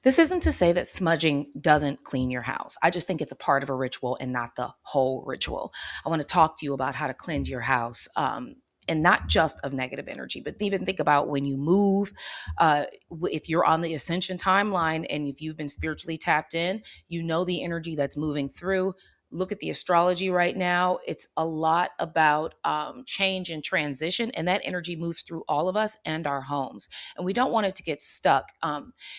This isn't to say that smudging doesn't clean your house. I just think it's a part of a ritual and not the whole ritual. I want to talk to you about how to cleanse your house. And not just of negative energy, but even think about when you move. If you're on the ascension timeline and if you've been spiritually tapped in, you know the energy that's moving through. Look at the astrology right now. It's a lot about change and transition, and that energy moves through all of us and our homes. And we don't want it to get stuck.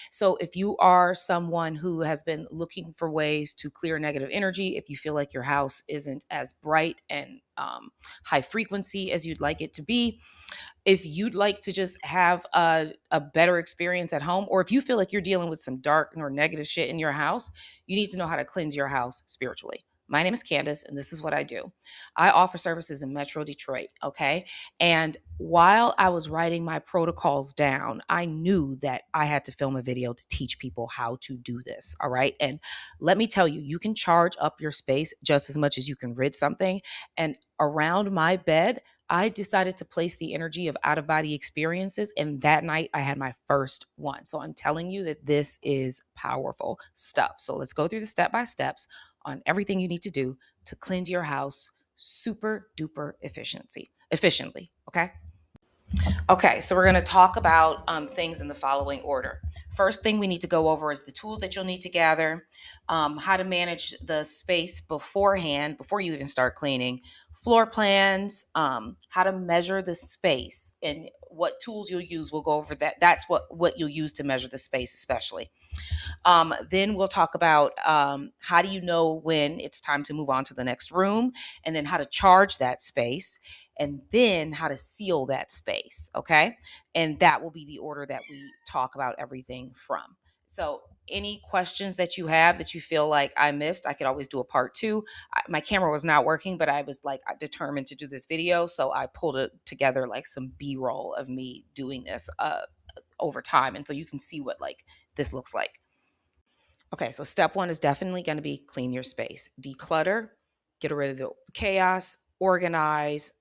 So if you are someone who has been looking for ways to clear negative energy, if you feel like your house isn't as bright and high frequency as you'd like it to be, if you'd like to just have a better experience at home, or if you feel like you're dealing with some dark or negative shit in your house, you need to know how to cleanse your house spiritually. My name is Candace, and this is what I do. I offer services in Metro Detroit, okay? And while I was writing my protocols down, I knew that I had to film a video to teach people how to do this, all right? And let me tell you, you can charge up your space just as much as you can rid something. And around my bed, I decided to place the energy of out of body experiences. And that night I had my first one. So I'm telling you that this is powerful stuff. So let's go through the step by steps on everything you need to do to cleanse your house super duper efficiently. Okay. Okay, so we're going to talk about things in the following order. First thing we need to go over is the tools that you'll need to gather, how to manage the space beforehand, before you even start cleaning, floor plans, how to measure the space, and what tools you'll use. We'll go over that. That's what you'll use to measure the space, especially. Then we'll talk about how do you know when it's time to move on to the next room, and then how to charge that space, and then how to seal that space. Okay. And that will be the order that we talk about everything from. So, any questions that you have that you feel like I missed, I could always do a part two. My camera was not working, but I was like determined to do this video. So, I pulled it together like some B roll of me doing this over time. And so you can see what like this looks like. Okay, so step one is definitely going to be clean your space, declutter, get rid of the chaos, organize,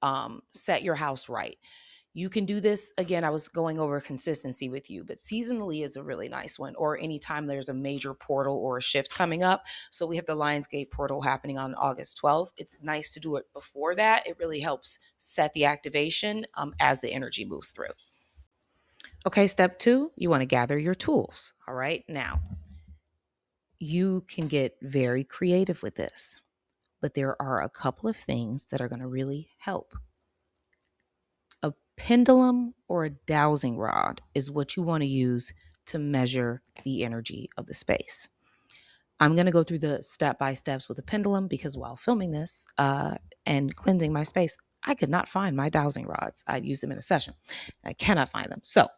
set your house right. You can do this again. I was going over consistency with you, but seasonally is a really nice one, or anytime there's a major portal or a shift coming up. So we have the Lionsgate portal happening on August 12th. It's nice to do it before that. It really helps set the activation as the energy moves through. Okay, step two, you want to gather your tools. All right, now you can get very creative with this, but there are a couple of things that are going to really help. A pendulum or a dowsing rod is what you want to use to measure the energy of the space. I'm going to go through the step by steps with a pendulum because while filming this and cleansing my space, I could not find my dowsing rods. I used them in a session. I cannot find them. So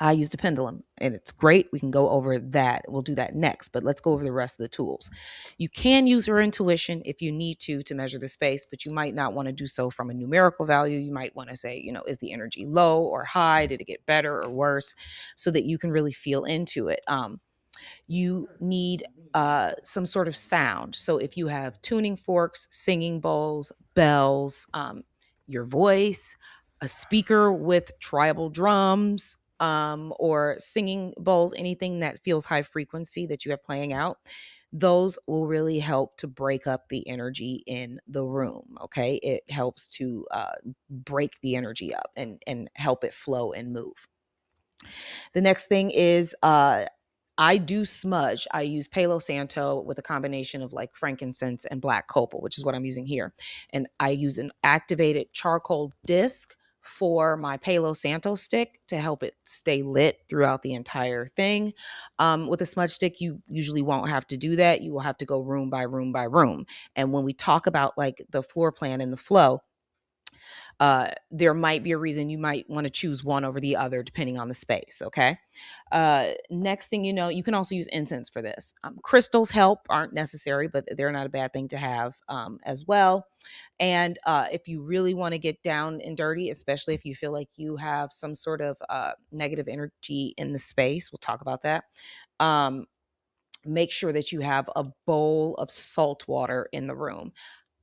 I used a pendulum and it's great. We can go over that. We'll do that next, but let's go over the rest of the tools. You can use your intuition if you need to measure the space, but you might not want to do so from a numerical value. You might want to say, is the energy low or high? Did it get better or worse? So that you can really feel into it. You need some sort of sound. So if you have tuning forks, singing bowls, bells, your voice, a speaker with tribal drums, or singing bowls, anything that feels high frequency that you have playing out, those will really help to break up the energy in the room. Okay. It helps to break the energy up and help it flow and move. The next thing is I do smudge. I use Palo Santo with a combination of like frankincense and black copal, which is what I'm using here. And I use an activated charcoal disc for my Palo Santo stick to help it stay lit throughout the entire thing. With a smudge stick, you usually won't have to do that. You will have to go room by room by room. And when we talk about like the floor plan and the flow, there might be a reason you might want to choose one over the other depending on the space. Okay. Next thing you know, you can also use incense for this. Crystals help, aren't necessary, but they're not a bad thing to have as well. And if you really want to get down and dirty, especially if you feel like you have some sort of negative energy in the space, we'll talk about that. Make sure that you have a bowl of salt water in the room.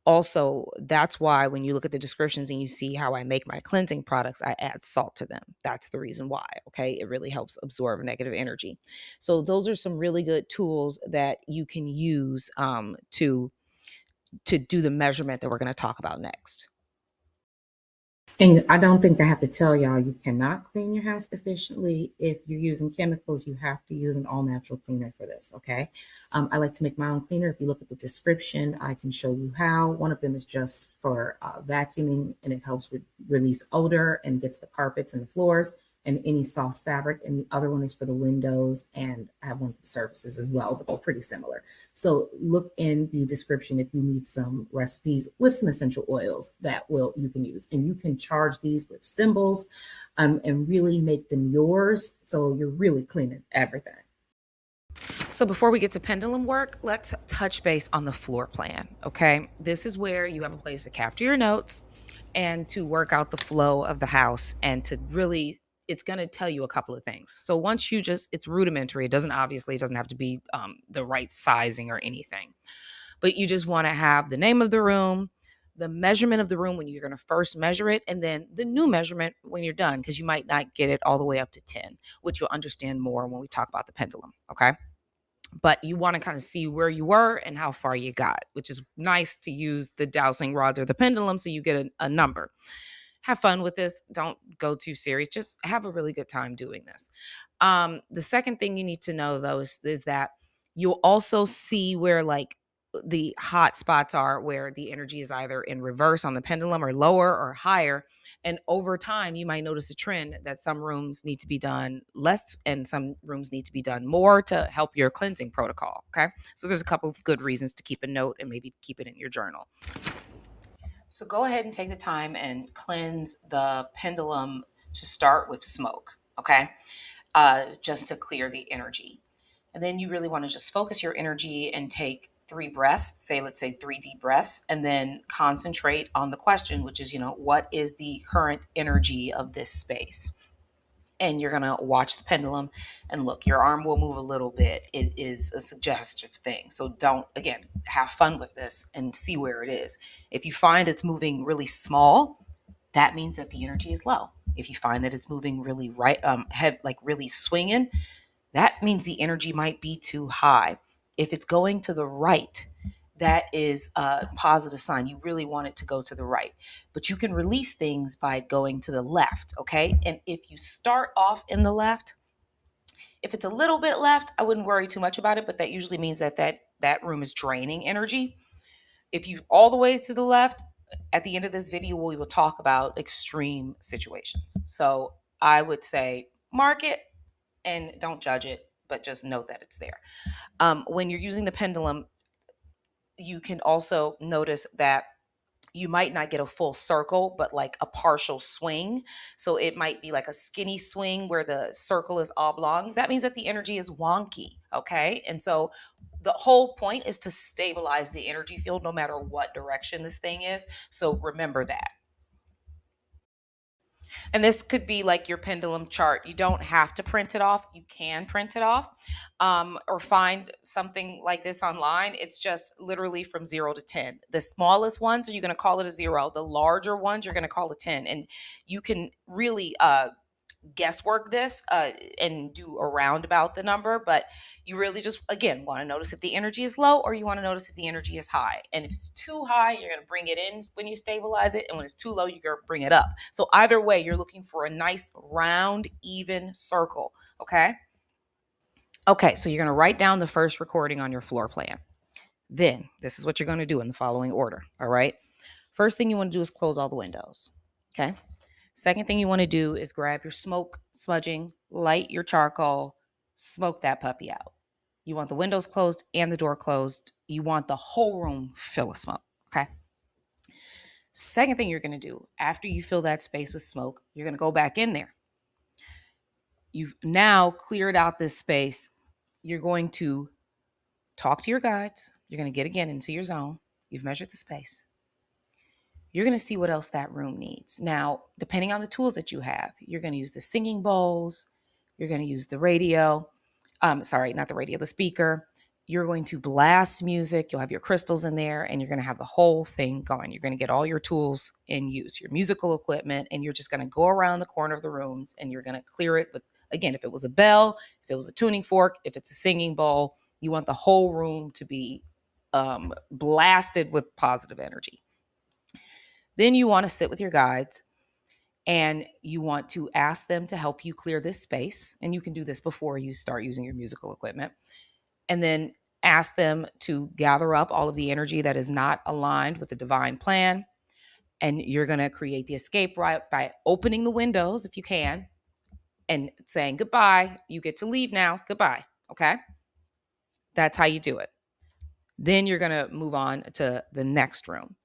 Also, that's why when you look at the descriptions and you see how I make my cleansing products, I add salt to them. That's the reason why. Okay. It really helps absorb negative energy. So, those are some really good tools that you can use to do the measurement that we're going to talk about next. And I don't think I have to tell y'all you cannot clean your house efficiently if you're using chemicals. You have to use an all natural cleaner for this. Okay. I like to make my own cleaner. If you look at the description, I can show you how. One of them is just for vacuuming and it helps with release odor and gets the carpets and the floors and any soft fabric. And the other one is for the windows. And I have one for the surfaces as well, but they're pretty similar. So look in the description if you need some recipes with some essential oils that will you can use, and you can charge these with symbols, and really make them yours. So you're really cleaning everything. So before we get to pendulum work, let's touch base on the floor plan. Okay. This is where you have a place to capture your notes and to work out the flow of the house and to really, it's going to tell you a couple of things. So once you just, it's rudimentary. It doesn't have to be the right sizing or anything, but you just want to have the name of the room, the measurement of the room when you're going to first measure it, and then the new measurement when you're done, because you might not get it all the way up to 10, which you'll understand more when we talk about the pendulum. Okay. But you want to kind of see where you were and how far you got, which is nice to use the dowsing rods or the pendulum so you get a number. Have fun with this. Don't go too serious. Just have a really good time doing this. The second thing you need to know though is that you'll also see where like the hot spots are, where the energy is either in reverse on the pendulum or lower or higher. And over time, you might notice a trend that some rooms need to be done less and some rooms need to be done more to help your cleansing protocol. Okay. So there's a couple of good reasons to keep a note and maybe keep it in your journal. So go ahead and take the time and cleanse the pendulum to start with smoke. Okay. Just to clear the energy. And then you really want to just focus your energy and take 3 breaths, say, let's say 3 deep breaths, and then concentrate on the question, which is, what is the current energy of this space? And you're going to watch the pendulum and look, your arm will move a little bit. It is a suggestive thing. So don't, again, have fun with this and see where it is. If you find it's moving really small, that means that the energy is low. If you find that it's moving really right, head like really swinging, that means the energy might be too high. If it's going to the right, that is a positive sign. You really want it to go to the right. But you can release things by going to the left, okay? And if you start off in the left, if it's a little bit left, I wouldn't worry too much about it, but that usually means that room is draining energy. If you all the way to the left, at the end of this video, we will talk about extreme situations. So I would say mark it and don't judge it, but just note that it's there. When you're using the pendulum, you can also notice that you might not get a full circle, but like a partial swing. So it might be like a skinny swing where the circle is oblong. That means that the energy is wonky. Okay. And so the whole point is to stabilize the energy field no matter what direction this thing is. So remember that. And this could be like your pendulum chart. You don't have to print it off. You can print it off, or find something like this online. It's just literally from 0 to 10. The smallest ones, you're going to call it a 0. The larger ones, you're going to call it 10. And you can really guesswork this and do around about the number, but you really just again want to notice if the energy is low or you want to notice if the energy is high. And if it's too high, you're going to bring it in when you stabilize it, and when it's too low, you're going to bring it up. So either way, you're looking for a nice round even circle. Okay, so you're going to write down the first recording on your floor plan. Then this is what you're going to do in the following order. All right, first thing you want to do is close all the windows. Okay. Second thing you want to do is grab your smoke smudging, light your charcoal, smoke that puppy out. You want the windows closed and the door closed. You want the whole room full of smoke. Okay. Second thing you're going to do after you fill that space with smoke, you're going to go back in there. You've now cleared out this space. You're going to talk to your guides. You're going to get again into your zone. You've measured the space. You're going to see what else that room needs. Now, depending on the tools that you have, you're going to use the singing bowls. You're going to use the radio. Sorry, not the radio, the speaker. you're going to blast music. You'll have your crystals in there and you're going to have the whole thing going. You're going to get all your tools in use, your musical equipment, and you're just going to go around the corner of the rooms and you're going to clear it with, again, if it was a bell, if it was a tuning fork, if it's a singing bowl, you want the whole room to be blasted with positive energy. Then you want to sit with your guides and you want to ask them to help you clear this space. And you can do this before you start using your musical equipment. And then ask them to gather up all of the energy that is not aligned with the divine plan. And you're going to create the escape route by opening the windows if you can and saying goodbye. You get to leave now. Goodbye. Okay. That's how you do it. Then you're going to move on to the next room.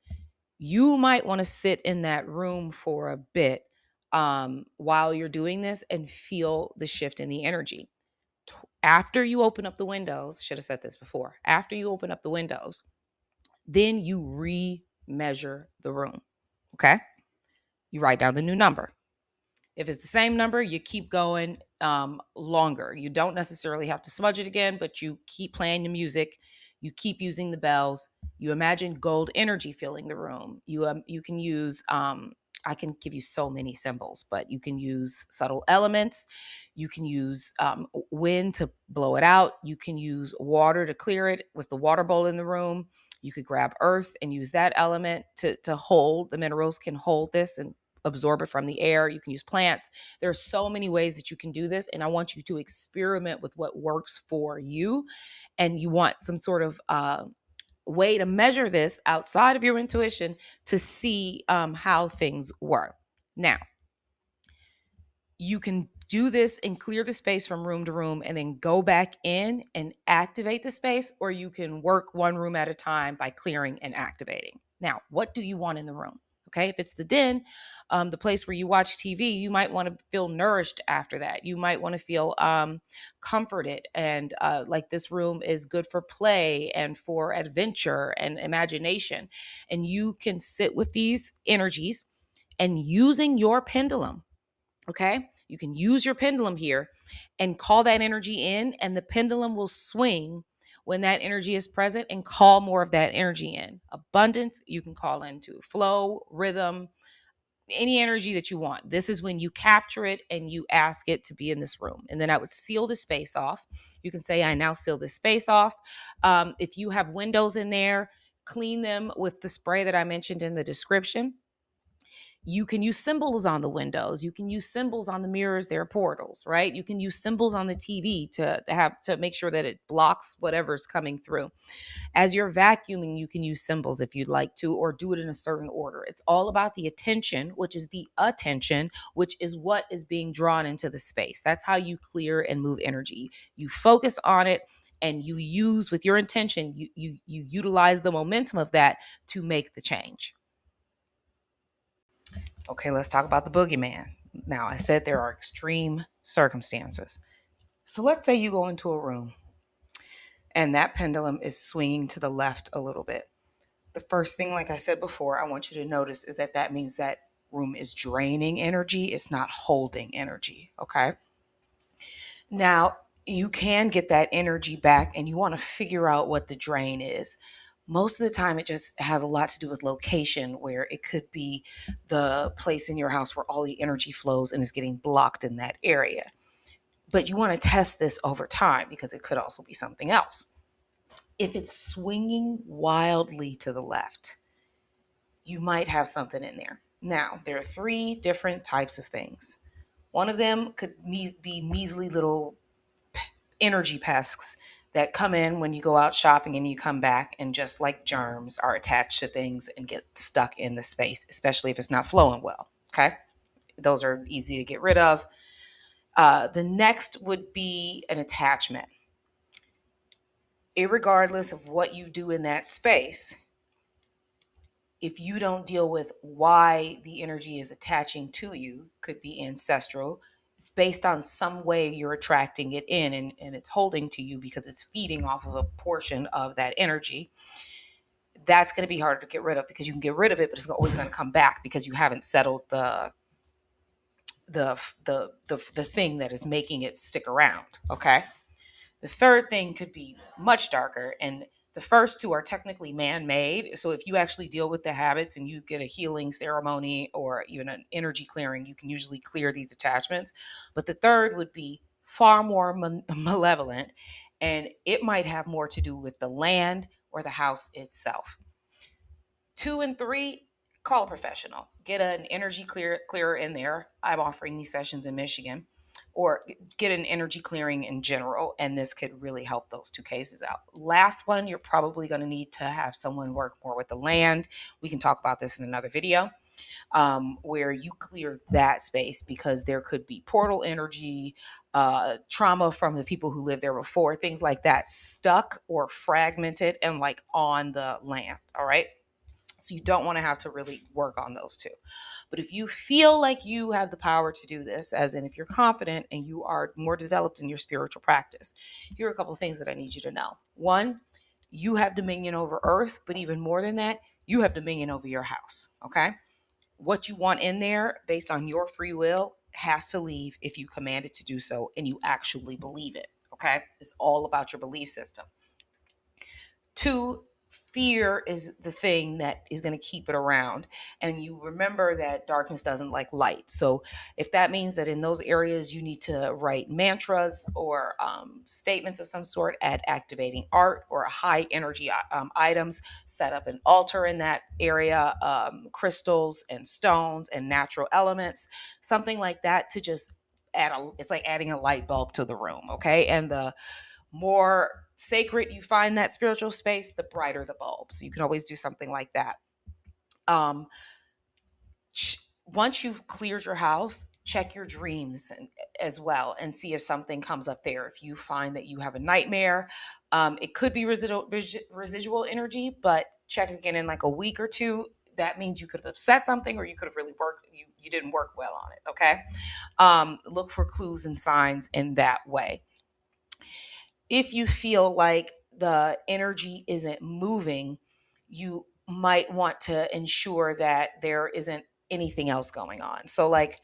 You might want to sit in that room for a bit while you're doing this and feel the shift in the energy. After you open up the windows, I should have said this before. After you open up the windows, then you re-measure the room. Okay. You write down the new number. If it's the same number, you keep going longer. You don't necessarily have to smudge it again, but you keep playing the music. You keep using the bells. You imagine gold energy filling the room. You can use I can give you so many symbols, but you can use subtle elements. You can use wind to blow it out. You can use water to clear it with the water bowl in the room. You could grab earth and use that element to hold. The minerals can hold this and absorb it from the air. You can use plants. There are so many ways that you can do this. And I want you to experiment with what works for you. And you want some sort of way to measure this outside of your intuition to see how things work. Now, you can do this and clear the space from room to room and then go back in and activate the space, or you can work one room at a time by clearing and activating. Now, what do you want in the room? Okay, if it's the den, the place where you watch TV, you might want to feel nourished after that. You might want to feel comforted and like this room is good for play and for adventure and imagination. And you can sit with these energies and using your pendulum. Okay, you can use your pendulum here and call that energy in, and the pendulum will swing when that energy is present and call more of that energy in. Abundance, you can call into flow, rhythm, any energy that you want. This is when you capture it and you ask it to be in this room. And then I would seal the space off. You can say, I now seal this space off. If you have windows in there, clean them with the spray that I mentioned in the description. You can use symbols on the windows. You can use symbols on the mirrors. They're portals, right? You can use symbols on the TV to make sure that it blocks whatever's coming through. As you're vacuuming, you can use symbols if you'd like to, or do it in a certain order. It's all about the attention, which is the attention, which is what is being drawn into the space. That's how you clear and move energy. You focus on it and you use with your intention, you utilize the momentum of that to make the change. Okay, let's talk about the boogeyman. Now, I said there are extreme circumstances. So let's say you go into a room and that pendulum is swinging to the left a little bit. The first thing, like I said before, I want you to notice is that that means that room is draining energy. It's not holding energy. Okay. Now, you can get that energy back and you want to figure out what the drain is. Most of the time, it just has a lot to do with location, where it could be the place in your house where all the energy flows and is getting blocked in that area. But you want to test this over time because it could also be something else. If it's swinging wildly to the left, you might have something in there. Now, there are three different types of things. One of them could be measly little energy pests that come in when you go out shopping and you come back and just like germs are attached to things and get stuck in the space, especially if it's not flowing well. Okay. Those are easy to get rid of. The next would be an attachment. Irregardless of what you do in that space, if you don't deal with why the energy is attaching to you, could be ancestral. It's based on some way you're attracting it in and it's holding to you because it's feeding off of a portion of that energy. That's going to be harder to get rid of because you can get rid of it, but it's always going to come back because you haven't settled the thing that is making it stick around. Okay. The third thing could be much darker, and the first two are technically man-made. So if you actually deal with the habits and you get a healing ceremony or even an energy clearing, you can usually clear these attachments. But the third would be far more malevolent, and it might have more to do with the land or the house itself. Two and three, call a professional. Get an energy clearer in there. I'm offering these sessions in Michigan, or get an energy clearing in general, and this could really help those two cases out. Last one, you're probably going to need to have someone work more with the land. We can talk about this in another video, where you clear that space because there could be portal energy, trauma from the people who lived there before, things like that, stuck or fragmented and like on the land. All right. So you don't want to have to really work on those two. But if you feel like you have the power to do this, as in if you're confident and you are more developed in your spiritual practice, here are a couple of things that I need you to know. One, you have dominion over earth, but even more than that, you have dominion over your house. Okay. What you want in there based on your free will has to leave if you command it to do so and you actually believe it. Okay. It's all about your belief system. Two, fear is the thing that is going to keep it around. And you remember that darkness doesn't like light. So if that means that in those areas you need to write mantras or statements of some sort, add activating art or high energy items, set up an altar in that area, crystals and stones and natural elements, something like that, to just it's like adding a light bulb to the room. Okay. And the more sacred you find that spiritual space, the brighter the bulb. So you can always do something like that. Um, Once you've cleared your house, check your dreams as well and see if something comes up there. If you find that you have a nightmare, it could be residual energy, but check again in like a week or two. That means you could have upset something or you could have really worked, you didn't work well on it. Okay. Look for clues and signs in that way. If you feel like the energy isn't moving, you might want to ensure that there isn't anything else going on. So, like,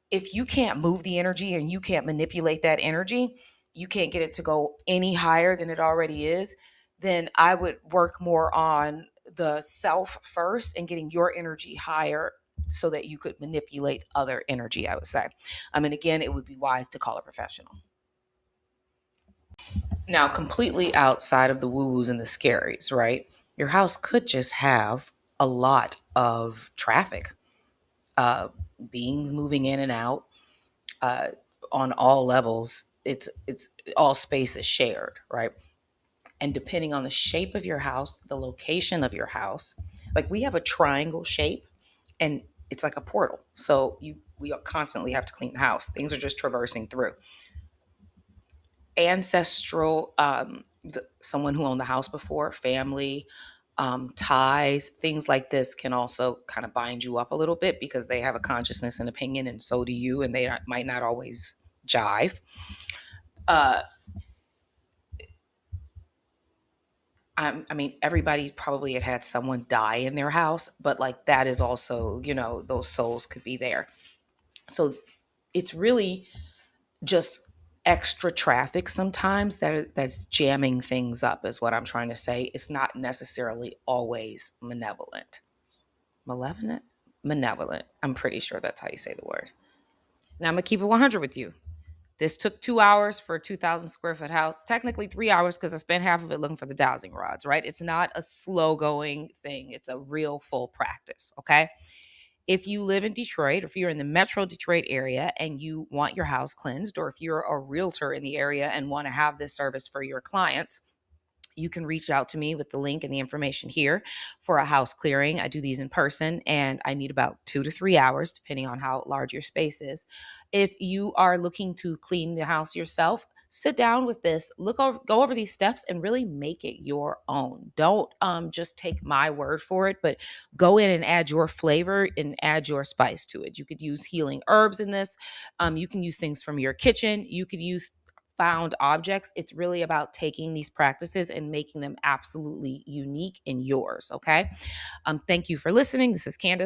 if you can't move the energy and you can't manipulate that energy, you can't get it to go any higher than it already is, then I would work more on the self first and getting your energy higher so that you could manipulate other energy, I would say. I mean, again, it would be wise to call a professional. Now, completely outside of the woo-woos and the scaries, right? Your house could just have a lot of traffic, uh, beings moving in and out, uh, on all levels. It's all space is shared, right? And depending on the shape of your house, the location of your house, like we have a triangle shape, and it's like a portal. So we constantly have to clean the house. Things are just traversing through. Ancestral, someone who owned the house before, family, ties, things like this can also kind of bind you up a little bit because they have a consciousness and opinion, and so do you, and might not always jive. Uh, I mean, everybody probably had someone die in their house, but like that is also, those souls could be there. So it's really just extra traffic sometimes that's jamming things up, is what I'm trying to say. It's not necessarily always malevolent. Malevolent? Malevolent. I'm pretty sure that's how you say the word. Now I'm gonna keep it 100 with you. This took 2 hours for a 2,000 square foot house. Technically 3 hours because I spent half of it looking for the dowsing rods, right? It's not a slow going thing. It's a real full practice. Okay. If you live in Detroit, or if you're in the metro Detroit area and you want your house cleansed, or if you're a realtor in the area and want to have this service for your clients, you can reach out to me with the link and the information here for a house clearing. I do these in person and I need about 2 to 3 hours, depending on how large your space is. If you are looking to clean the house yourself, sit down with this, go over these steps and really make it your own. Don't just take my word for it, but go in and add your flavor and add your spice to it. You could use healing herbs in this. You can use things from your kitchen. You could use found objects. It's really about taking these practices and making them absolutely unique and yours. Okay. Thank you for listening. This is Candace.